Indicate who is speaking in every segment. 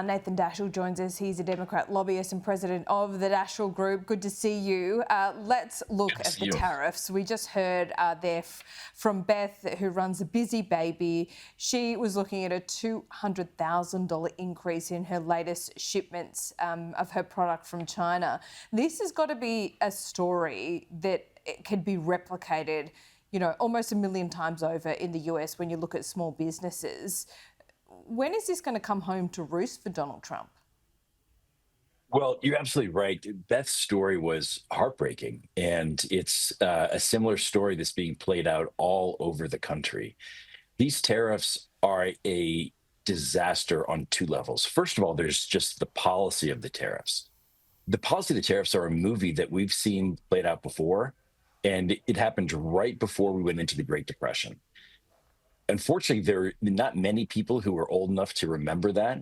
Speaker 1: Nathan Daschle joins us. He's a Democrat lobbyist and president of the Daschle Group. Good to see you. Let's look at the tariffs. We just heard there from Beth, who runs a Busy Baby. She was looking at a $200,000 increase in her latest shipments of her product from China. This has got to be a story that it could be replicated, you know, almost 1 million times over in the US when you look at small businesses. When is this going to come home to roost for Donald Trump?
Speaker 2: Well, you're absolutely right. Beth's story was heartbreaking, and it's a similar story that's being played out all over the country. These tariffs are a disaster on two levels. First of all, there's just the policy of the tariffs. The policy of the tariffs are a movie that we've seen played out before, and it happened right before we went into the Great Depression. Unfortunately, there are not many people who are old enough to remember that.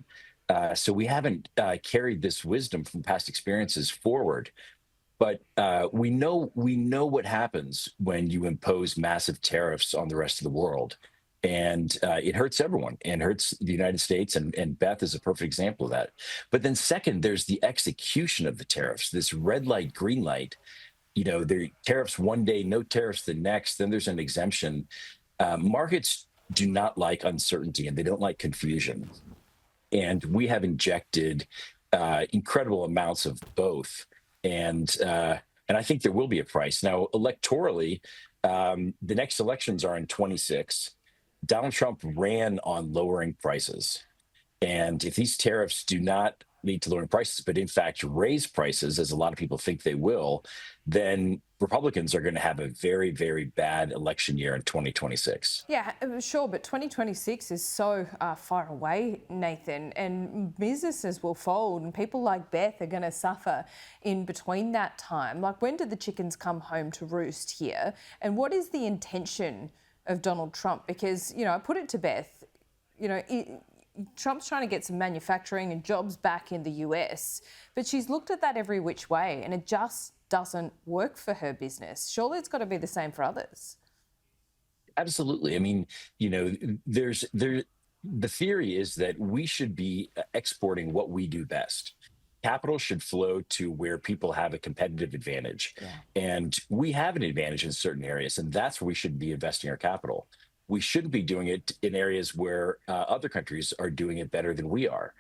Speaker 2: So we haven't carried this wisdom from past experiences forward. But we know what happens when you impose massive tariffs on the rest of the world. And it hurts everyone and hurts the United States. And Beth is a perfect example of that. But then second, there's the execution of the tariffs, this red light, green light. You know, there are tariffs one day, no tariffs the next. Then there's an exemption. Markets do not like uncertainty and they don't like confusion. And we have injected incredible amounts of both. And I think there will be a price. Now, electorally, the next elections are in 26. Donald Trump ran on lowering prices. And if these tariffs do not lead to lowering prices, but in fact raise prices, as a lot of people think they will, then Republicans are going to have a very, very bad election year in 2026.
Speaker 1: Yeah, sure, but 2026 is so far away, Nathan, and businesses will fold and people like Beth are going to suffer in between that time. Like, when do the chickens come home to roost here? And what is the intention of Donald Trump? Because, you know, I put it to Beth, you know, Trump's trying to get some manufacturing and jobs back in the US, but she's looked at that every which way and it just doesn't work for her business. Surely it's got to be the same for others.
Speaker 2: Absolutely. I mean, you know, the theory is that we should be exporting what we do best. Capital should flow to where people have a competitive advantage. Yeah. And we have an advantage in certain areas, and that's where we should be investing our capital. We shouldn't be doing it in areas where other countries are doing it better than we are.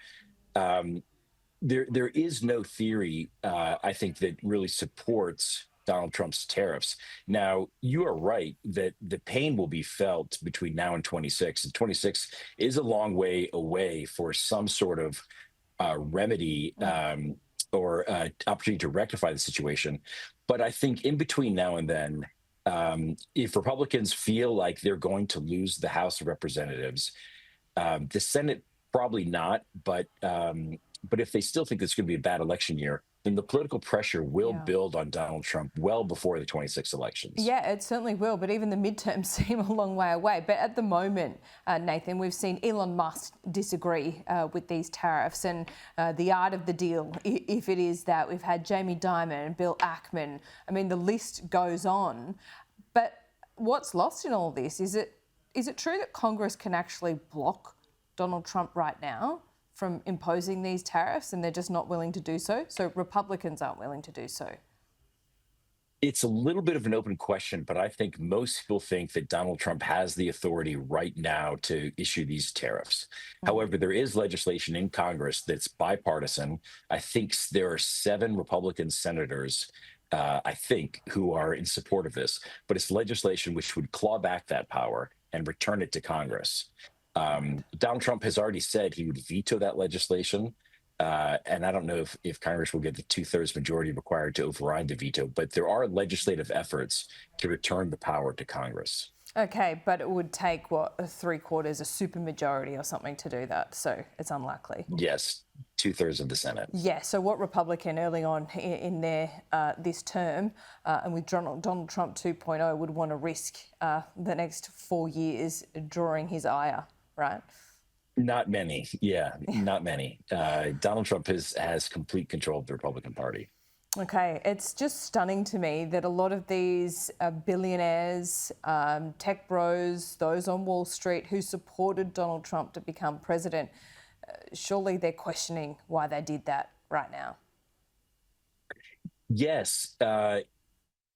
Speaker 2: There is no theory, I think, that really supports Donald Trump's tariffs. Now, you are right that the pain will be felt between now and 26. And 26 is a long way away for some sort of remedy or opportunity to rectify the situation. But I think in between now and then, if Republicans feel like they're going to lose the House of Representatives, the Senate probably not, but if they still think it's going to be a bad election year, then the political pressure will build on Donald Trump well before the 26 elections. Yeah,
Speaker 1: it certainly will, but even the midterms seem a long way away. But at the moment, Nathan, we've seen Elon Musk disagree with these tariffs and the art of the deal, if it is that. We've had Jamie Dimon and Bill Ackman. I mean, the list goes on. But what's lost in all this? Is it true that Congress can actually block Donald Trump right now from imposing these tariffs and they're just not willing to do so? So Republicans aren't willing to do so.
Speaker 2: It's a little bit of an open question, but I think most people think that Donald Trump has the authority right now to issue these tariffs. However, there is legislation in Congress that's bipartisan. I think there are 7 Republican senators, I think, who are in support of this, but it's legislation which would claw back that power and return it to Congress. Donald Trump has already said he would veto that legislation. And I don't know if Congress will get the 2/3 majority required to override the veto, but there are legislative efforts to return the power to Congress.
Speaker 1: Okay, but it would take, what, 3/4, a supermajority or something to do that, so it's unlikely.
Speaker 2: Yes, 2/3 of the Senate.
Speaker 1: Yeah, so what Republican early on in their this term, and with Donald Trump 2.0, would want to risk the next 4 years drawing his ire, right?
Speaker 2: Not many. Yeah, not many. Donald Trump has complete control of the Republican Party.
Speaker 1: Okay, it's just stunning to me that a lot of these billionaires, tech bros, those on Wall Street who supported Donald Trump to become president, surely they're questioning why they did that right now.
Speaker 2: Yes,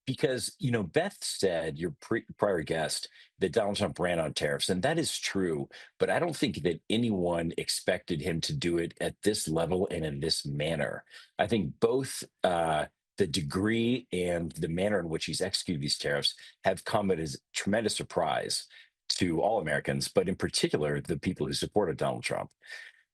Speaker 2: because Beth said, your prior guest, that Donald Trump ran on tariffs, and that is true. But I don't think that anyone expected him to do it at this level and in this manner. I think both the degree and the manner in which he's executed these tariffs have come as a tremendous surprise to all Americans, but in particular the people who supported Donald Trump.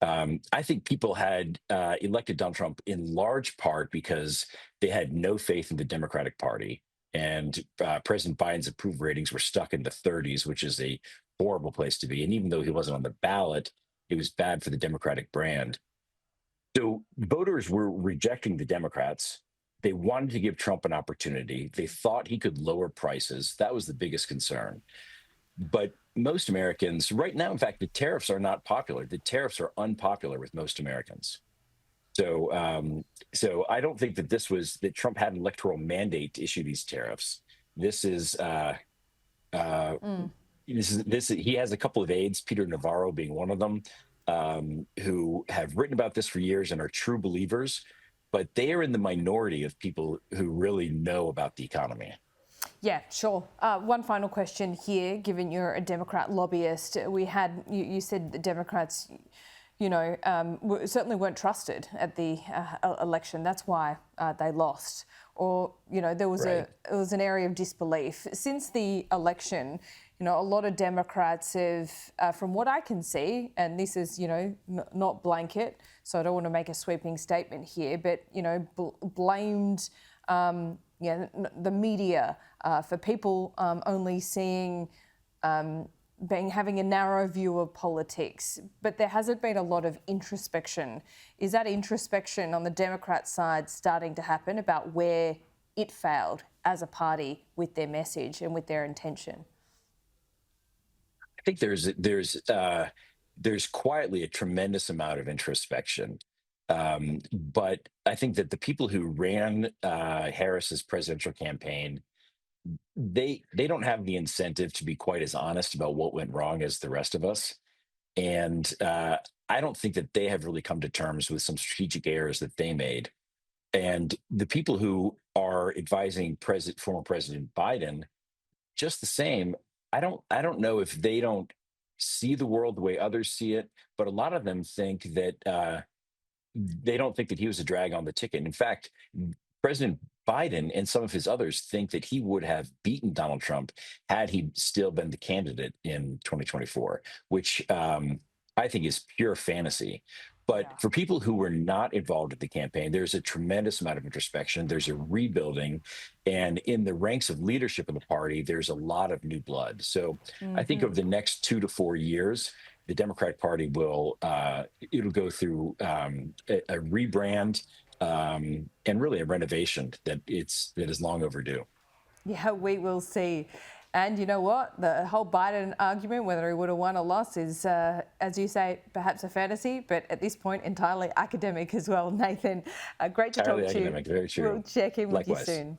Speaker 2: I think people had elected Donald Trump in large part because they had no faith in the Democratic Party. And President Biden's approval ratings were stuck in the 30s, which is a horrible place to be. And even though he wasn't on the ballot, it was bad for the Democratic brand. So voters were rejecting the Democrats. They wanted to give Trump an opportunity. They thought he could lower prices. That was the biggest concern. But most Americans right now, in fact, the tariffs are not popular. The tariffs are unpopular with most Americans. So I don't think that that Trump had an electoral mandate to issue these tariffs. This is he has a couple of aides, Peter Navarro being one of them, who have written about this for years and are true believers, but they are in the minority of people who really know about the economy.
Speaker 1: Yeah, sure. One final question here, given you're a Democrat lobbyist. You said the Democrats, certainly weren't trusted at the election. That's why they lost. Or, there was an area of disbelief. Since the election, a lot of Democrats have, from what I can see, and this is, not blanket, so I don't want to make a sweeping statement here, but, blamed the media for people only seeing, having a narrow view of politics. But there hasn't been a lot of introspection. Is that introspection on the Democrat side starting to happen about where it failed as a party with their message and with their intention?
Speaker 2: I think there's quietly a tremendous amount of introspection. But I think that the people who ran Harris's presidential campaign, they don't have the incentive to be quite as honest about what went wrong as the rest of us. And I don't think that they have really come to terms with some strategic errors that they made. And the people who are advising former President Biden, just the same, I don't know if they don't see the world the way others see it, but a lot of them think that they don't think that he was a drag on the ticket. In fact, President Biden and some of his others think that he would have beaten Donald Trump had he still been the candidate in 2024, which I think is pure fantasy. But for people who were not involved in the campaign, there's a tremendous amount of introspection. There's a rebuilding. And in the ranks of leadership of the party, there's a lot of new blood. So I think over the next 2 to 4 years, the Democratic Party it'll go through a rebrand and really a renovation that is long overdue.
Speaker 1: Yeah, we will see. And you know what? The whole Biden argument, whether he would have won or lost, is, as you say, perhaps a fantasy, but at this point, entirely academic as well. Nathan, great to talk to you.
Speaker 2: Academic, very true.
Speaker 1: We'll check in with you
Speaker 2: Likewise.
Speaker 1: soon.